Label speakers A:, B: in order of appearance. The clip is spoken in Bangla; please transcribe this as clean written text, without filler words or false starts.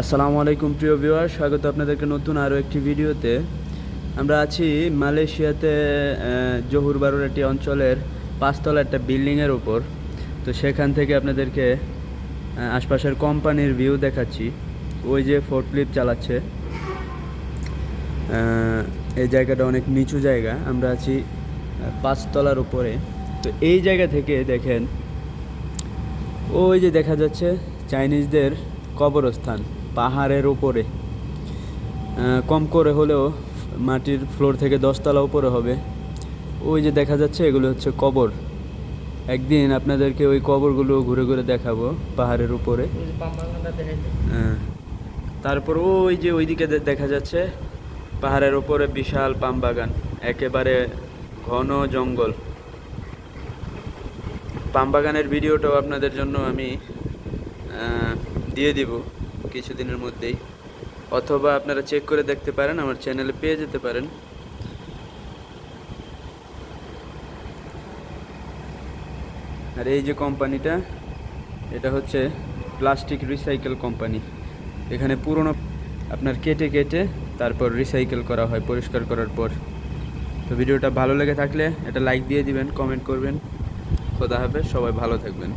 A: আসসালামু আলাইকুম প্রিয় ভিউয়ার, স্বাগত আপনাদেরকে নতুন আরও একটি ভিডিওতে। আমরা আছি মালয়েশিয়াতে জহুর বারুর একটি অঞ্চলের 5তলা একটা বিল্ডিংয়ের উপর। তো সেখান থেকে আপনাদেরকে আশপাশের কোম্পানির ভিউ দেখাচ্ছি। ওই যে ফোর্কলিফট চালাচ্ছে। এই জায়গাটা অনেক নিচু জায়গা, আমরা আছি 5তলার উপরে। তো এই জায়গা থেকে দেখেন, ওই যে দেখা যাচ্ছে চাইনিজদের কবরস্থান পাহাড়ের উপরে। কম করে হলেও মাটির ফ্লোর থেকে 10তলা উপরে হবে। ওই যে দেখা যাচ্ছে এগুলো হচ্ছে কবর। একদিন আপনাদেরকে ওই কবরগুলো ঘুরে ঘুরে দেখাবো পাহাড়ের উপরে। তারপর ওই যে ওইদিকে দেখা যাচ্ছে পাহাড়ের উপরে বিশাল পাম বাগান, একেবারে ঘন জঙ্গল। পাম বাগানের ভিডিওটাও আপনাদের জন্য আমি দিয়ে দিব কিছুদিনের মধ্যেই, অথবা আপনারা চেক করে দেখতে পারেন, আমার চ্যানেলে পেয়ে যেতে পারেন। আর এই যে কোম্পানিটা, এটা হচ্ছে প্লাস্টিক রিসাইকেল কোম্পানি। এখানে পুরনো আপনার কেটে কেটে তারপর রিসাইকেল করা হয় পরিষ্কার করার পর। তো ভিডিওটা ভালো লেগে থাকলে এটা লাইক দিয়ে দিবেন, কমেন্ট করবেন। খোদা হাফেজ, সবাই ভালো থাকবেন।